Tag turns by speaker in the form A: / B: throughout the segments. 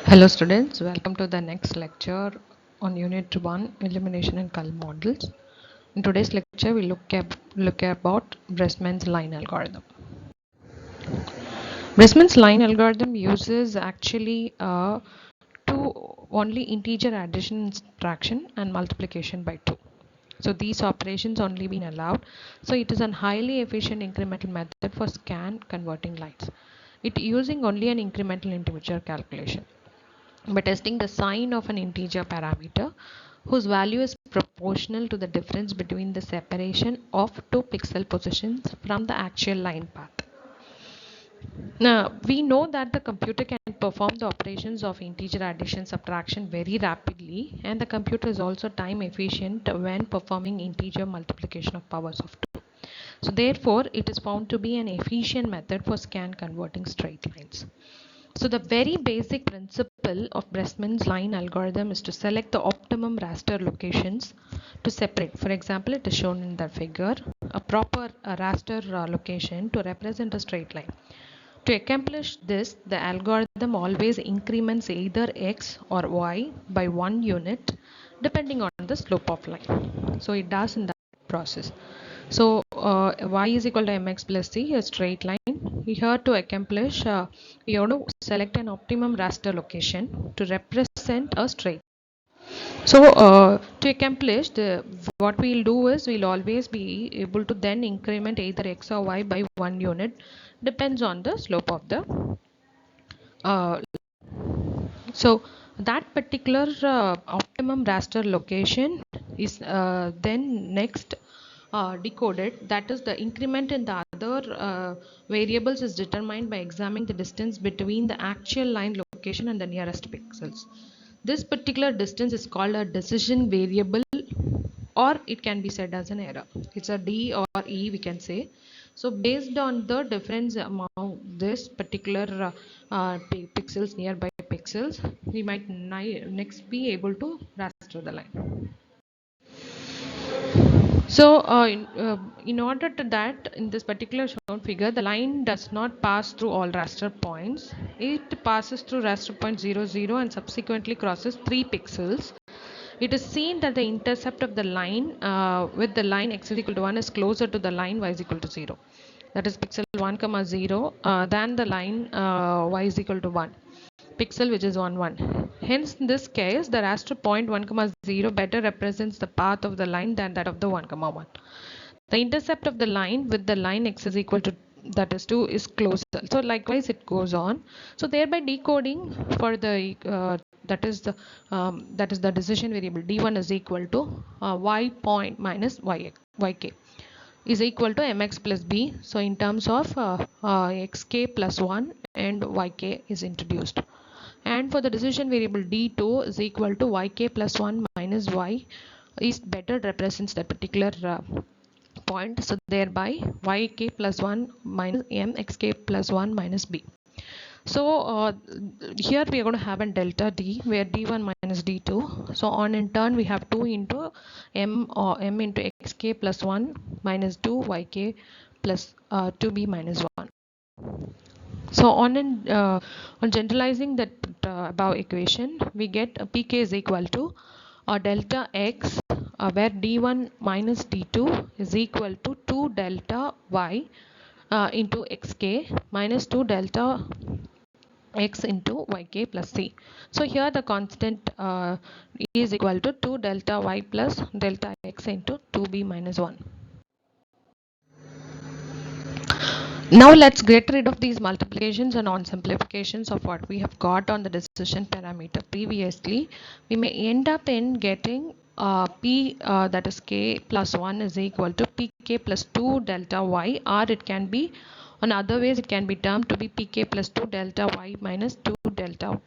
A: Hello students, welcome to the next lecture on Unit 1 Elimination and Cull Models. In today's lecture we look about Breßmann's line algorithm. Breßmann's line algorithm uses actually two only integer addition, subtraction and multiplication by 2. So these operations only been allowed. So it is a highly efficient incremental method for scan converting lines. It using only an incremental integer calculation by testing the sign of an integer parameter whose value is proportional to the difference between the separation of two pixel positions from the actual line path. Now, we know that the computer can perform the operations of integer addition subtraction very rapidly, and the computer is also time efficient when performing integer multiplication of powers of 2. So therefore, it is found to be an efficient method for scan converting straight lines. So the very basic principle of Breßmann's line algorithm is to select the optimum raster locations to separate. For example, it is shown in the figure, a proper raster location to represent a straight line. To accomplish this, the algorithm always increments either x or y by 1 unit depending on the slope of line. So it does in that process. So y is equal to mx plus c, a straight line. Here to accomplish, we have to select an optimum raster location to represent a straight. So to accomplish what we'll do is we'll always be able to then increment either x or y by 1 unit, depends on the slope of the uh, so that particular optimum raster location is then next decoded. That is, the increment in the other variables is determined by examining the distance between the actual line location and the nearest pixels. This particular distance is called a decision variable, or it can be said as an error. It's a D or E, we can say. So based on the difference among this particular pixels, nearby pixels, we might next be able to raster the line. So in order to that, in this particular shown figure, the line does not pass through all raster points. It passes through raster point 0, 0 and subsequently crosses 3 pixels. It is seen that the intercept of the line with the line x is equal to 1 is closer to the line y is equal to 0. That is pixel 1 comma 0 than the line y is equal to 1 pixel, which is 1 1. Hence in this case the raster point 1 comma 0 better represents the path of the line than that of the 1 comma 1. The intercept of the line with the line x is equal to, that is 2, is closer. So likewise it goes on. So thereby decoding for the that is the decision variable d1 is equal to y point minus yk is equal to mx plus b. So in terms of xk plus 1 and yk is introduced. And for the decision variable d2 is equal to yk plus 1 minus y is better represents that particular point. So thereby yk plus 1 minus mxk plus 1 minus b. So here we are going to have a delta d where d1 minus d2. So on in turn we have 2 into m or m into xk plus 1 minus 2 yk plus 2b minus 1. So on generalizing that above equation, we get pk is equal to delta x where d1 minus d2 is equal to 2 delta y into xk minus 2 delta x into yk plus c. So here the constant is equal to 2 delta y plus delta x into 2b minus 1. Now let's get rid of these multiplications and on simplifications of what we have got on the decision parameter previously. We may end up in getting p that is k plus 1 is equal to pk plus 2 delta y, or it can be on other ways it can be termed to be pk plus 2 delta y minus 2 delta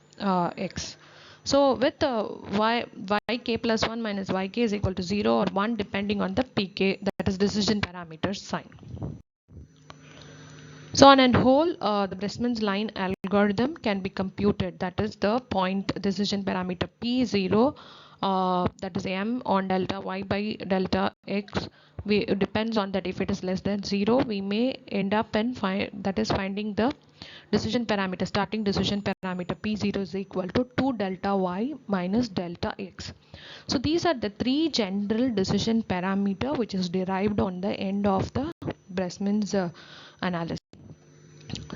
A: x. So with yk plus 1 minus yk is equal to 0 or 1 depending on the pk, that is decision parameter sign. So on a whole, the Breßmann's line algorithm can be computed. That is the point decision parameter p0, that is m on delta y by delta x. It depends on that. If it is less than 0, we may end up in finding the decision parameter, starting decision parameter P0 is equal to 2 delta y minus delta x. So these are the three general decision parameter which is derived on the end of the Breseman's analysis.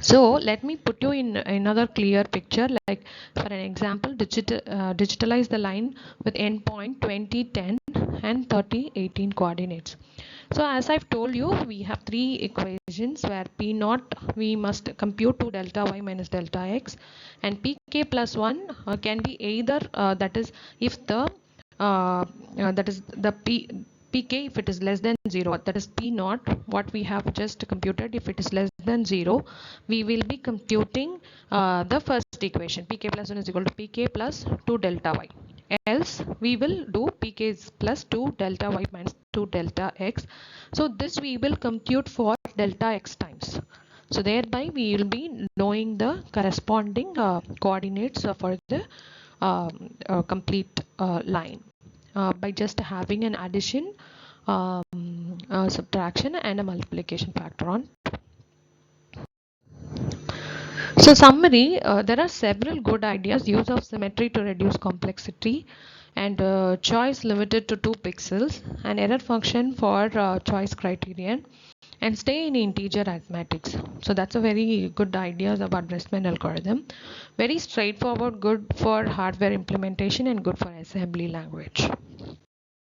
A: So let me put you in another clear picture. Like for an example, digitalize the line with endpoint 2010 and 3018 coordinates. So as I've told you, we have three equations where P naught we must compute 2 delta y minus delta x, and Pk plus 1 can be either that is if the that is the pk if it is less than 0, that is p naught what we have just computed. If it is less than 0, we will be computing the first equation, pk plus 1 is equal to pk plus 2 delta y. Else we will do pk plus 2 delta y minus 2 delta x. So this we will compute for delta x times. So thereby we will be knowing the corresponding coordinates for the complete line by just having an addition, subtraction and a multiplication factor on. So summary, there are several good ideas: use of symmetry to reduce complexity, and choice limited to 2 pixels, an error function for choice criterion, and stay in integer arithmetics. So that's a very good ideas about Breseman algorithm. Very straightforward, good for hardware implementation and good for assembly language.